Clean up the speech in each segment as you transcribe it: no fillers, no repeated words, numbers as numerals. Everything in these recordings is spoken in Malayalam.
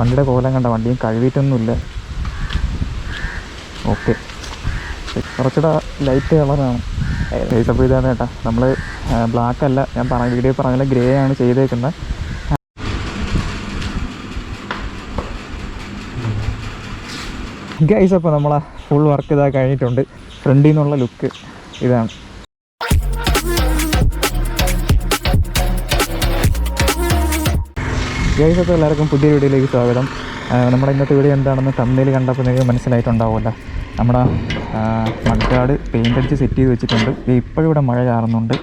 വണ്ടിയുടെ കോലം കണ്ട, വണ്ടിയും കഴുകിയിട്ടൊന്നുമില്ല. ഓക്കെ, കുറച്ചുകൂടെ ലൈറ്റ് കളറാണ്. അപ്പോൾ ഇതാണ് കേട്ടോ, നമ്മൾ ബ്ലാക്ക് അല്ല, ഞാൻ വീഡിയോ പറഞ്ഞ ഗ്രേ ആണ് ചെയ്തേക്കുന്നത്. ഗൈസ്, അപ്പോൾ നമ്മളെ ഫുൾ വർക്ക് ഇതാ കഴിഞ്ഞിട്ടുണ്ട്. ഫ്രണ്ടിൽ നിന്നുള്ള ലുക്ക് ഇതാണ്. ഗൈസ്, അപ്പോൾ എല്ലാവർക്കും പുതിയ വീഡിയോയിലേക്ക് സ്വാഗതം. നമ്മുടെ ഇന്നത്തെ വീഡിയോ എന്താണെന്ന് തമ്മിൽ കണ്ടപ്പോൾ നിങ്ങൾക്ക് മനസ്സിലായിട്ടുണ്ടാവുമല്ലോ. നമ്മുടെ മഡ്ഗാർഡ് പെയിൻ്റ് അടിച്ച് സെറ്റ് ചെയ്ത് വെച്ചിട്ടുണ്ട്. ഇപ്പോഴും ഇവിടെ മഴ ചാറുന്നുണ്ട്.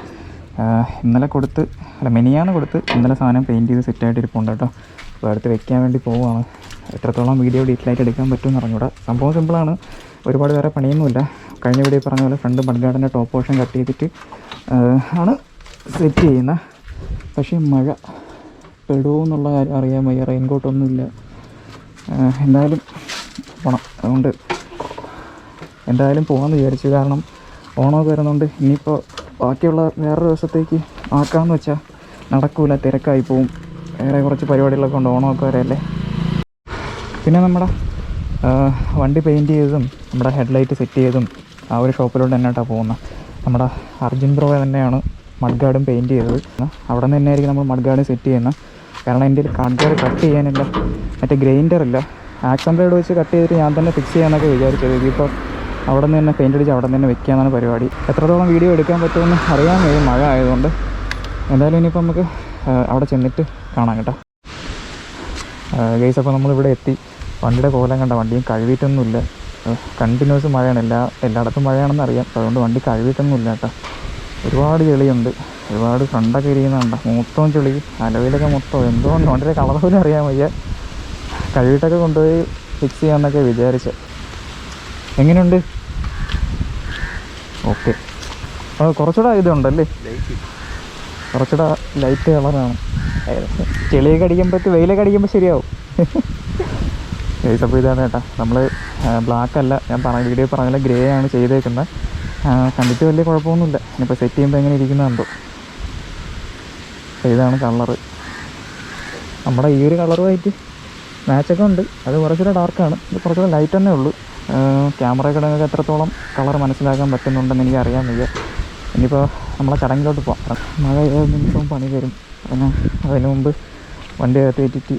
ഇന്നലെ കൊടുത്ത് മെനിയാന്ന് കൊടുത്ത് ഇന്നലെ സാധനം പെയിൻറ്റ് ചെയ്ത് സെറ്റായിട്ട് ഇരിപ്പുണ്ട് കേട്ടോ. അപ്പോൾ അടുത്ത് വെക്കാൻ വേണ്ടി പോവുകയാണ്. എത്രത്തോളം വീഡിയോ ഡീറ്റെയിൽ ആയിട്ട് എടുക്കാൻ പറ്റുമെന്ന് അറിഞ്ഞൂടാ. സംഭവം സിമ്പിളാണ്, ഒരുപാട് വേറെ പണിയൊന്നുമില്ല. കഴിഞ്ഞ വീഡിയോ പറഞ്ഞ പോലെ ഫ്രണ്ട് മഡ്ഗാർഡിൻ്റെ ടോപ്പ് പോർഷൻ കട്ട് ചെയ്തിട്ട് ആണ് സെറ്റ് ചെയ്യുന്നത്. പക്ഷേ മഴ പെടുമോ എന്നുള്ള കാര്യം അറിയാൻ വയ്യ. റെയിൻകോട്ടൊന്നുമില്ല. എന്തായാലും പോകണം. അതുകൊണ്ട് എന്തായാലും പോകാമെന്ന് വിചാരിച്ചു. കാരണം ഓണമൊക്കെ വരുന്നുണ്ട്. ഇനിയിപ്പോൾ ബാക്കിയുള്ള വേറൊരു ദിവസത്തേക്ക് ആക്കാമെന്ന് വെച്ചാൽ നടക്കില്ല, തിരക്കായി പോവും. വേറെ കുറച്ച് പരിപാടികളൊക്കെ ഉണ്ട്, ഓണമൊക്കെ വരെയല്ലേ. പിന്നെ നമ്മുടെ വണ്ടി പെയിൻറ്റ് ചെയ്തതും നമ്മുടെ ഹെഡ്ലൈറ്റ് സെറ്റ് ചെയ്തതും ആ ഒരു ഷോപ്പിലോട്ട് തന്നെയായിട്ടാണ് പോകുന്നത്. നമ്മുടെ അർജുൻ ബ്രോ തന്നെയാണ് മഡ്ഗാർഡും പെയിൻറ്റ് ചെയ്തത്. അവിടെ നിന്ന് തന്നെയായിരിക്കും നമ്മൾ മഡ്ഗാർഡ് സെറ്റ് ചെയ്യുന്നത്. കാരണം എൻ്റെ മഡ്ഗാർഡ് കട്ട് ചെയ്യാനില്ല, മറ്റേ ഗ്രൈൻഡറില്ല. ആക്സം ബ്ലേഡ് വെച്ച് കട്ട് ചെയ്തിട്ട് ഞാൻ തന്നെ ഫിക്സ് ചെയ്യാമെന്നൊക്കെ വിചാരിച്ചത്. ഇതിപ്പോൾ അവിടെ നിന്ന് തന്നെ പെയിൻ്റ് അടിച്ച് അവിടെ തന്നെ വെക്കാമെന്നാണ് പരിപാടി. എത്രത്തോളം വീഡിയോ എടുക്കാൻ പറ്റുമെന്ന് അറിയാൻ കഴിയും, മഴ ആയതുകൊണ്ട്. എന്തായാലും ഇനിയിപ്പോൾ നമുക്ക് അവിടെ ചെന്നിട്ട് കാണാം കേട്ടോ. ഗൈസ്, അപ്പോൾ നമ്മളിവിടെ എത്തി. വണ്ടിയുടെ കോലം കണ്ട, വണ്ടിയും കഴുകിയിട്ടൊന്നുമില്ല. കണ്ടിന്യൂസ് മഴയാണ്, എല്ലായിടത്തും മഴയാണെന്ന് അറിയാം. അപ്പോൾ അതുകൊണ്ട് വണ്ടി കഴുകിയിട്ടൊന്നുമില്ല കേട്ടോ. ഒരുപാട് ചെളിയുണ്ട്, ഒരുപാട് ഫ്രണ്ടൊക്കെ ഇരിക്കുന്നുണ്ട്. മൊത്തം ചെളി, അലവിലൊക്കെ മൊത്തം എന്തോ വണ്ടിയുടെ കളർ പോലും അറിയാൻ വയ്യ. കഴുകിയിട്ടൊക്കെ കൊണ്ടുപോയി ഫിക്സ് ചെയ്യാമെന്നൊക്കെ വിചാരിച്ച്. എങ്ങനെയുണ്ട്? ഓക്കെ, കുറച്ചുകൂടെ ഇതുണ്ടല്ലേ, കുറച്ചുകൂടെ ലൈറ്റ് കളറാണ്. ചെളിയൊക്കെ അടിക്കുമ്പോഴത്തേക്ക് വെയിലൊക്കെ അടിക്കുമ്പോൾ ശരിയാവും. അപ്പോൾ ഇതാണ് കേട്ടോ, നമ്മൾ ബ്ലാക്ക് അല്ല, ഞാൻ വീഡിയോ പറഞ്ഞ ഗ്രേ ആണ് ചെയ്തേക്കുന്നത്. കണ്ടിട്ട് വലിയ കുഴപ്പമൊന്നുമില്ല. ഇനിയിപ്പോൾ സെറ്റ് ചെയ്യുമ്പോൾ എങ്ങനെ ഇരിക്കുന്നുണ്ടോ. ഇതാണ് കളറ്. നമ്മുടെ ഈ ഒരു കളറുമായിട്ട് മാച്ചൊക്കെ ഉണ്ട്. അത് കുറച്ചുകൂടെ ഡാർക്കാണ്, ഇത് കുറച്ചുകൂടെ ലൈറ്റ് തന്നെ ഉള്ളൂ. ക്യാമറയൊക്കെ നിങ്ങൾക്ക് എത്രത്തോളം കളർ മനസ്സിലാക്കാൻ പറ്റുന്നുണ്ടെന്ന് എനിക്ക് അറിയാൻ വയ്യ. ഇനിയിപ്പോൾ നമ്മളെ ചടങ്ങിലോട്ട് പോകാം. മഴ നിമിഷവും പണി വരും. പിന്നെ അതിന് മുമ്പ് വണ്ടി അകത്ത് കയറ്റിയിട്ട്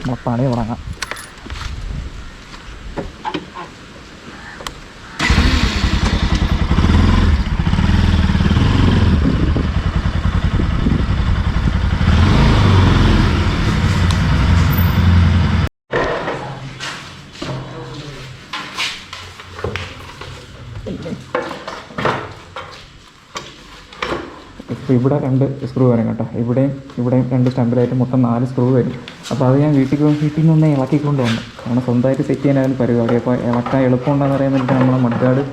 നമ്മളെ പണി തുടങ്ങാം. ഇപ്പോൾ ഇവിടെ 2 സ്ക്രൂ വരും കേട്ടോ. ഇവിടെയും 2 സ്റ്റമ്പിലായിട്ട് മൊത്തം 4 സ്ക്രൂ വരും. അപ്പോൾ അത് ഞാൻ വീട്ടിൽ നിന്ന് ഇളക്കിക്കൊണ്ട് വന്നു. കാരണം സ്വന്തമായിട്ട് സെറ്റ് ചെയ്യാനായിരുന്നു പരിപാടി. അപ്പോൾ ഇളക്കാൻ എളുപ്പമുണ്ടെന്ന് അറിയാൻ വേണ്ടിയിട്ട് നമ്മളെ മഡ്ഗാർഡ്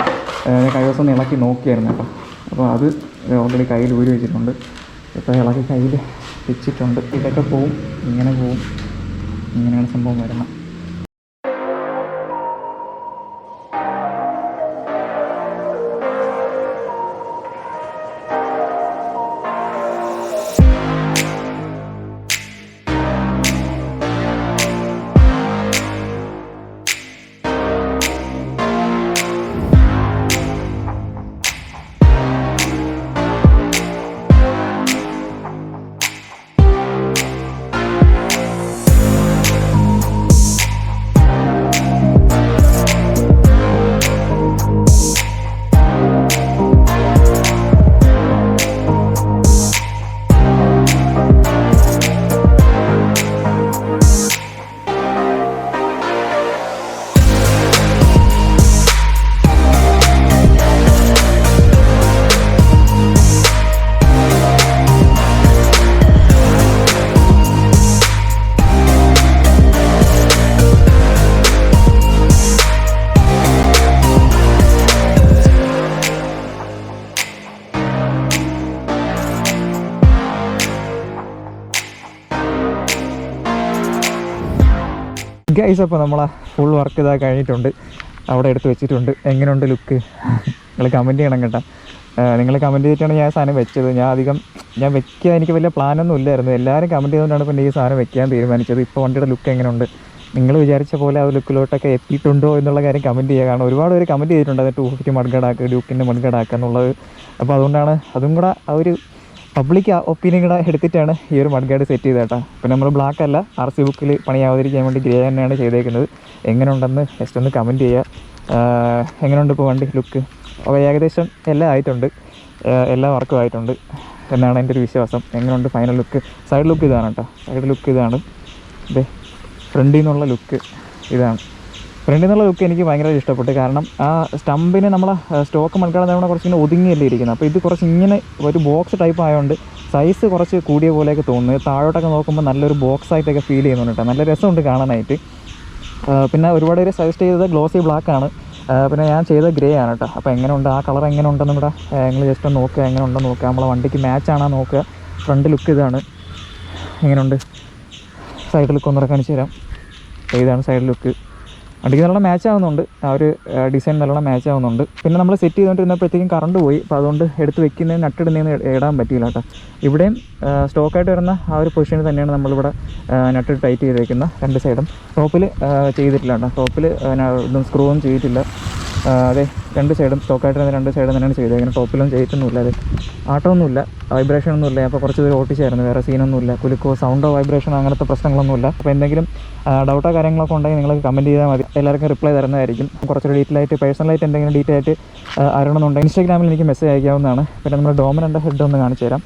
കൈവസം ഒന്ന് ഇളക്കി നോക്കിയായിരുന്നു കേട്ടോ. അപ്പോൾ അത് ഓൾറെഡി കയ്യിൽ ഊരി വെച്ചിട്ടുണ്ട്. ഇപ്പോൾ ഇളക്കി കയ്യിൽ വെച്ചിട്ടുണ്ട്. ഇതൊക്കെ പോവും, ഇങ്ങനെ പോവും, ഇങ്ങനെയാണ് സംഭവം വരുന്നത്. ഗൈസ്, അപ്പോൾ നമ്മളെ ഫുൾ വർക്ക് ഇതാ കഴിഞ്ഞിട്ടുണ്ട്. അവിടെ എടുത്ത് വെച്ചിട്ടുണ്ട്. എങ്ങനെയുണ്ട് ലുക്ക്? നിങ്ങൾ കമൻറ്റ് ചെയ്യണം കേട്ടോ. നിങ്ങൾ കമൻറ്റ് ചെയ്തിട്ടാണ് ഞാൻ സാധനം വെച്ചത്. ഞാൻ വെക്കുക എനിക്ക് വലിയ പ്ലാനൊന്നും ഇല്ലായിരുന്നു. എല്ലാവരും കമൻറ്റ് ചെയ്തുകൊണ്ടാണ് പിന്നെ ഈ സാധനം വെക്കാൻ തീരുമാനിച്ചത്. ഇപ്പോൾ വണ്ടിയുടെ ലുക്ക് എങ്ങനെയുണ്ട്, നിങ്ങൾ വിചാരിച്ച പോലെ ആ ലുക്കിലോട്ടൊക്കെ എത്തിയിട്ടുണ്ടോ എന്നുള്ള കാര്യം കമൻറ്റ് ചെയ്യുക. കാരണം ഒരുപാട് പേര് കമൻറ്റ് ചെയ്തിട്ടുണ്ട് അത് 250 മഡ്ഗാർഡ് ഡ്യൂക്കിൻ്റെ മഡ്ഗാർഡ് എന്നുള്ളത്. അപ്പോൾ അതുകൊണ്ടാണ് അതും കൂടെ ആ ഒരു പബ്ലിക് ഒപ്പീനിയൻ കൂടെ എടുത്തിട്ടാണ് ഈ ഒരു മഡ്ഗാർഡ് സെറ്റ് ചെയ്തത് കേട്ടോ. പിന്നെ നമ്മൾ ബ്ലാക്ക് അല്ല, RC ബുക്കിൽ പണിയാവാതിരിക്കാൻ വേണ്ടി ഗ്രേ തന്നെയാണ് ചെയ്തേക്കുന്നത്. എങ്ങനെയുണ്ടെന്ന് ജസ്റ്റ് ഒന്ന് കമൻറ്റ് ചെയ്യുക. എങ്ങനെയുണ്ട് ഇപ്പോൾ വണ്ടി ലുക്ക്? അപ്പോൾ ഏകദേശം എല്ലാം ആയിട്ടുണ്ട്, എല്ലാ വർക്കും ആയിട്ടുണ്ട് എന്നാണ് എൻ്റെ ഒരു വിശ്വാസം. എങ്ങനെയുണ്ട് ഫൈനൽ ലുക്ക്? സൈഡ് ലുക്ക് ഇതാണ് കേട്ടോ, സൈഡ് ലുക്ക് ഇതാണ്. ഇതേ ഫ്രണ്ടിൽ നിന്നുള്ള ലുക്ക് ഇതാണ്. ഫ്രണ്ടിൽ നിന്നുള്ള ലുക്ക് എനിക്ക് ഭയങ്കര ഇഷ്ടപ്പെട്ടു. കാരണം ആ സ്റ്റമ്പിന് നമ്മളെ സ്റ്റോക്ക് മൺകാട് നമ്മൾ കുറച്ചിങ്ങനെ ഒതുങ്ങിയല്ലേ ഇരിക്കുന്നത്. അപ്പോൾ ഇത് കുറച്ച് ഇങ്ങനെ ഒരു ബോക്സ് ടൈപ്പ് ആയതുകൊണ്ട് സൈസ് കുറച്ച് കൂടിയ പോലെയൊക്കെ തോന്നുന്നു. താഴോട്ടൊക്കെ നോക്കുമ്പോൾ നല്ലൊരു ബോക്സ് ആയിട്ടൊക്കെ ഫീൽ ചെയ്യുന്നുണ്ട് കേട്ടോ. നല്ല രസമുണ്ട് കാണാനായിട്ട്. പിന്നെ ഒരുപാട് പേര് സജസ്റ്റ് ചെയ്തത് ഗ്ലോസി ബ്ലാക്കാണ്, പിന്നെ ഞാൻ ചെയ്ത ഗ്രേ ആണ് കേട്ടോ. അപ്പോൾ എങ്ങനെയുണ്ട് ആ കളർ എങ്ങനെ ഉണ്ടെന്നും കൂടെ നിങ്ങൾ ജസ്റ്റ് ഒന്ന് നോക്കുക, എങ്ങനെ ഉണ്ടെന്ന് നോക്കുക. നമ്മളെ വണ്ടിക്ക് മാച്ചാണോ നോക്കുക. ഫ്രണ്ട് ലുക്ക് ഇതാണ്. എങ്ങനെയുണ്ട് സൈഡ് ലുക്ക് ഒന്നുകൂടെ കാണിച്ചു തരാം. ഇതാണ് സൈഡ് ലുക്ക്. വണ്ടിക്ക് നല്ലോണം മാച്ച് ആവുന്നുണ്ട്, ആ ഒരു ഡിസൈൻ നല്ലോണം മാച്ച് ആവുന്നുണ്ട്. പിന്നെ നമ്മൾ സെറ്റ് ചെയ്തുകൊണ്ടിരുന്നപ്പോഴത്തേക്കും കറണ്ട് പോയി. അപ്പോൾ അതുകൊണ്ട് എടുത്ത് വെക്കുന്നതിന് നട്ടിടുന്നതിന് ഇടാൻ പറ്റിയില്ല കേട്ടോ. ഇവിടെയും സ്റ്റോക്കായിട്ട് വരുന്ന ആ ഒരു പൊസിഷനിൽ തന്നെയാണ് നമ്മളിവിടെ നട്ട് ടൈറ്റ് ചെയ്തേക്കുന്നത്. രണ്ട് സൈഡും ടോപ്പിൽ ചെയ്തിട്ടില്ല കേട്ടോ. ടോപ്പിൽ ഇതും സ്ക്രൂ ഒന്നും ചെയ്തിട്ടില്ല. അതെ, രണ്ട് സൈഡും സ്റ്റോക്കായിട്ട് വരുന്ന രണ്ട് സൈഡും തന്നെയാണ് ചെയ്തേക്കുന്നത്. ടോപ്പിലൊന്നും ചെയ്തിട്ടൊന്നുമില്ല. അതെ, ആട്ടമൊന്നുമില്ല, വൈബ്രേഷൻ ഒന്നുമില്ല. അപ്പോൾ കുറച്ച് ദൂരം ഓട്ടിച്ചായിരുന്നു, വേറെ സീനൊന്നുമില്ല. കുലുക്കോ സൗണ്ടോ വൈബ്രേഷനോ അങ്ങനത്തെ പ്രശ്നങ്ങളൊന്നുമില്ല. അപ്പോൾ എന്തെങ്കിലും ഡൗട്ടോ കാര്യങ്ങളൊക്കെ ഉണ്ടെങ്കിൽ നിങ്ങൾ കമൻറ്റ് ചെയ്താൽ മതി, എല്ലാവർക്കും റിപ്ലൈ തരുന്നതായിരിക്കും. കുറച്ചൊരു ഡീറ്റെയിലായിട്ട് പേഴ്സണലായിട്ട് എന്തെങ്കിലും ഡീറ്റെയിൽ ആയിട്ട് അറിയണമെന്നുണ്ടെങ്കിൽ ഇൻസ്റ്റാഗ്രാമിൽ എനിക്ക് മെസ്സേജ് അയക്കാവുന്നതാണ്. പിന്നെ നമ്മുടെ ഡോമിനൻ്റെ ഹെഡ് ഒന്ന് കാണിച്ചു തരാം.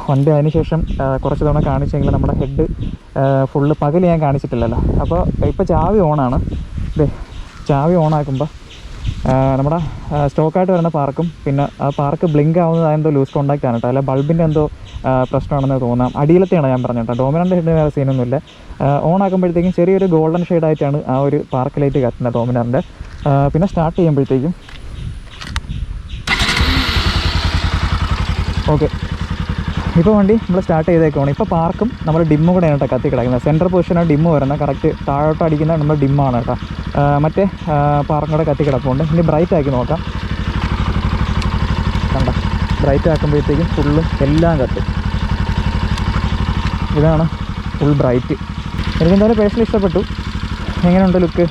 വണ്ടി അതിന് ശേഷം കുറച്ച് തവണ കാണിച്ചെങ്കിൽ നമ്മുടെ ഹെഡ് ഫുള്ള് പകൽ ഞാൻ കാണിച്ചിട്ടില്ലല്ലോ. അപ്പോൾ ഇപ്പോൾ ചാവി ഓണാണ്. ഇതേ ചാവി ഓണാക്കുമ്പോൾ നമ്മുടെ സ്റ്റോക്കായിട്ട് വരുന്ന പാർക്കും പിന്നെ ആ പാർക്ക് ബ്ലിങ്ക് ആവുന്നത് എന്തോ ലൂസ് കോൺടാക്റ്റ് ആണ് കേട്ടോ, അല്ല ബൾബിൻ്റെ എന്തോ പ്രശ്നമാണെന്ന് തോന്നാം. അടിയിലത്തെയാണ് ഞാൻ പറഞ്ഞത് കേട്ടോ. ഡോമിനൻ്റെ ഹെഡിന് വേറെ സീനൊന്നുമില്ല. ഓണാക്കുമ്പോഴത്തേക്കും ചെറിയൊരു ഗോൾഡൻ ഷെയ്ഡായിട്ടാണ് ആ ഒരു പാർക്ക് ലൈറ്റ് കത്തുന്നത് ഡോമിനറിൻ്റെ. പിന്നെ സ്റ്റാർട്ട് ചെയ്യുമ്പോഴത്തേക്കും ഓക്കെ, ഇപ്പോൾ വണ്ടി നമ്മൾ സ്റ്റാർട്ട് ചെയ്തേക്കുവാണ്. ഇപ്പോൾ പാർക്കും നമ്മൾ ഡിമ്മും കൂടെയാണ് കേട്ടോ കത്തി കിടക്കുന്നത്. സെൻറ്റർ പൊസിഷനാണ് ഡിമ്മ് വരുന്നത്. കറക്റ്റ് താഴോട്ട് അടിക്കുന്ന നമ്മൾ ഡിമ്മാണ് കേട്ടോ. മറ്റേ പാർക്കും കൂടെ കത്തി കിടപ്പുണ്ട്. ഇനി ബ്രൈറ്റ് ആക്കി നോക്കാം. കണ്ട, ബ്രൈറ്റ് ആക്കുമ്പോഴത്തേക്കും ഫുള്ളും എല്ലാം കത്തും. ഇതാണ് ഫുൾ ബ്രൈറ്റ്. എനിക്കെന്തായാലും പേഴ്സണലി ഇഷ്ടപ്പെട്ടു. എങ്ങനെയുണ്ട് ലുക്ക്?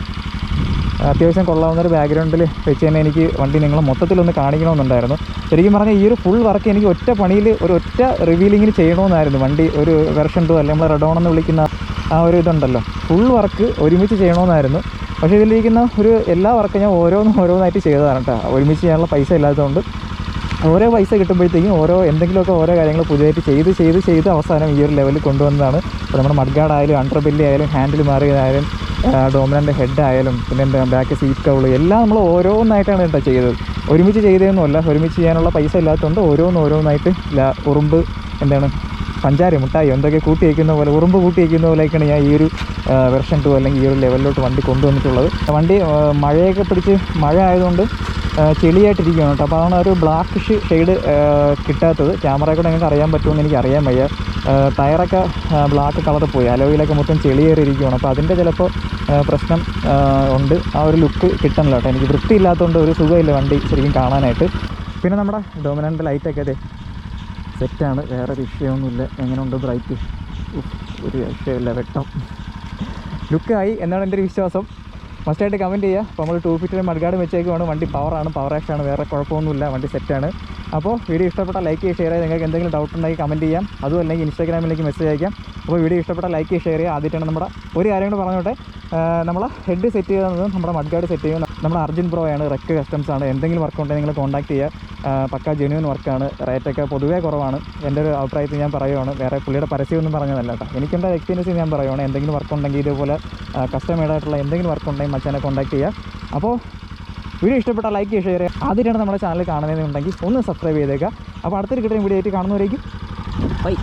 അത്യാവശ്യം കൊള്ളാവുന്നൊരു ബാക്ക്ഗ്രൗണ്ടിൽ വെച്ച് തന്നെ എനിക്ക് വണ്ടി നിങ്ങളെ മൊത്തത്തിലൊന്ന് കാണിക്കണമെന്നുണ്ടായിരുന്നു. ശരിക്കും പറഞ്ഞാൽ ഈ ഒരു ഫുൾ വർക്ക് എനിക്ക് ഒറ്റ പണിയിൽ ഒറ്റ റിവീലിങ്ങിന് ചെയ്യണമെന്നായിരുന്നു. വണ്ടി ഒരു വെർഷൻ 2 അല്ലെങ്കിൽ നമ്മൾ റെഡോൺ എന്ന് വിളിക്കുന്ന ആ ഒരു ഇതുണ്ടല്ലോ, ഫുൾ വർക്ക് ഒരുമിച്ച് ചെയ്യണമെന്നായിരുന്നു. പക്ഷേ ഇതിലിരിക്കുന്ന ഒരു എല്ലാ വർക്കും ഞാൻ ഓരോന്നായിട്ട് ചെയ്തതാണ് കേട്ടോ. ഒരുമിച്ച് ചെയ്യാനുള്ള പൈസ ഇല്ലാത്തതുകൊണ്ട് ഓരോ പൈസ കിട്ടുമ്പോഴത്തേക്കും എന്തെങ്കിലുമൊക്കെ ഓരോ കാര്യങ്ങൾ പുതിയതായിട്ട് ചെയ്ത് അവസാനം ഈ ഒരു ലെവലിൽ കൊണ്ടുവന്നതാണ്. ഇപ്പോൾ നമ്മുടെ മഡ്ഗാർഡ് ആയാലും അണ്ടർ ബെല്ലി ആയാലും ഹാൻഡിൽ മാറിയതായാലും ഡോമിനൻ്റെ ഹെഡ് ആയാലും പിന്നെ എന്താ ബാക്ക് സീറ്റ് കൗള് എല്ലാം നമ്മൾ ഓരോന്നായിട്ടാണ് കേട്ടോ ചെയ്തത്. ഒരുമിച്ച് ചെയ്തതൊന്നുമല്ല. ഒരുമിച്ച് ചെയ്യാനുള്ള പൈസ ഇല്ലാത്തതുകൊണ്ട് ഓരോന്നായിട്ട് ഉറുമ്പ് എന്താണ് പഞ്ചാര മുട്ടായി എന്തൊക്കെ കൂട്ടി വയ്ക്കുന്ന പോലെ, ഉറുമ്പ് കൂട്ടി വയ്ക്കുന്ന പോലെയൊക്കെയാണ് ഞാൻ ഈ ഒരു വെർഷൻ 2 അല്ലെങ്കിൽ ഈ ഒരു ലെവലിലോട്ട് വണ്ടി കൊണ്ടുവന്നിട്ടുള്ളത്. വണ്ടി മഴയൊക്കെ പിടിച്ച് മഴ ആയതുകൊണ്ട് ചെളിയായിട്ടിരിക്കുകയാണ് കേട്ടോ. അപ്പോൾ അതാണ് ഒരു ബ്ലാക്കിഷ് ഷെയ്ഡ് കിട്ടാത്തത്. ക്യാമറയിൽ കൂടെ നിങ്ങൾക്ക് അറിയാൻ പറ്റുമെന്ന് എനിക്ക് അറിയാൻ വയ്യ. ടയറൊക്കെ ബ്ലാക്ക് കളറിൽ പോയി, അലോയിലൊക്കെ മൊത്തം ചെളിയേറിയിരിക്കുകയാണ്. അപ്പോൾ അതിൻ്റെ ചിലപ്പോൾ പ്രശ്നം ഉണ്ട്. ആ ഒരു ലുക്ക് കിട്ടണില്ല കേട്ടോ. എനിക്ക് വൃത്തിയില്ലാത്തതുകൊണ്ട് ഒരു സുഖമില്ല വണ്ടി ശരിക്കും കാണാനായിട്ട്. പിന്നെ നമ്മുടെ ഡോമിനൻ്റെ ലൈറ്റൊക്കെ അതെ സെറ്റാണ്, വേറെ വിഷയമൊന്നുമില്ല. എങ്ങനെയുണ്ട് ബ്രൈറ്റ്? ഒരു രക്ഷയില്ല, വെട്ടം ലുക്കായി എന്നാണ് എൻ്റെ ഒരു വിശ്വാസം. മസ്റ്റായിട്ട് കമൻറ്റ് ചെയ്യുക. അപ്പോൾ നമ്മൾ 250 മഡ്ഗാർഡ് വെച്ചേക്കുവാണ്. വണ്ടി പവർ ആക്ഷനാണ്, വേറെ കുഴപ്പമൊന്നുമില്ല, വണ്ടി സെറ്റാണ്. അപ്പോൾ വീഡിയോ ഇഷ്ടപ്പെട്ടാൽ ലൈക്ക് ചെയ്യുക, ഷെയർ ചെയ്യുക. നിങ്ങൾക്ക് എന്തെങ്കിലും ഡൗട്ട് ഉണ്ടെങ്കിൽ കമൻറ്റ് ചെയ്യാം, അതും അല്ലെങ്കിൽ ഇൻസ്റ്റാഗ്രാമിലേക്ക് മെസ്സേജ് അയക്കാം. അപ്പോൾ വീഡിയോ ഇഷ്ടപ്പെട്ടാൽ ലൈക്ക് ചെയ്യുക, ഷെയർ ചെയ്യുക. ആദ്യമായിട്ടാണ് നമ്മുടെ ഒരു കാര്യം കൂടെ പറഞ്ഞോട്ടെ, നമ്മൾ ഹെഡ് സെറ്റ് ചെയ്യുന്നത് നമ്മുടെ മഡ്ഗാർഡ് സെറ്റ് ചെയ്യുന്നത് നമ്മുടെ അർജുൻ ബ്രോയാണ്, റെക്ക് കസ്റ്റംസ് ആണ്. എന്തെങ്കിലും വർക്ക് ഉണ്ടെങ്കിൽ നിങ്ങൾ കോൺടാക്ട് ചെയ്യുക. പക്ക ജെന്യൂൻ വർക്കാണ്, റേറ്റൊക്കെ പൊതുവേ കുറവാണ്. എൻ്റെ ഒരു അഭിപ്രായത്തിൽ ഞാൻ പറയുവാണ്, വേറെ പുള്ളിയുടെ പരസ്യമൊന്നും പറഞ്ഞതല്ല കേട്ടോ. എനിക്കെൻ്റെ എക്സ്പീരിയൻസ് ഞാൻ പറയുവാണ്. എന്തെങ്കിലും വർക്ക് ഉണ്ടെങ്കിൽ ഇതുപോലെ കസ്റ്റമേഡായിട്ടുള്ള എന്തെങ്കിലും വർക്ക് ഉണ്ടെങ്കിൽ മച്ചാനെ കോൺടാക്ട് ചെയ്യുക. അപ്പോൾ വീഡിയോ ഇഷ്ടപ്പെട്ടാൽ ലൈക്ക് ചെയ്യുക, ഷെയർ ചെയ്യുക. ആദ്യമായിട്ടാണ് നമ്മുടെ ചാനൽ കാണുന്നതെന്നുണ്ടെങ്കിൽ ഒന്ന് സബ്സ്ക്രൈബ് ചെയ്തേക്കുക. അപ്പോൾ അടുത്തൊരു കിട്ടുന്ന വീഡിയോ ആയിട്ട് കാണുന്നവരേക്കും ബൈ.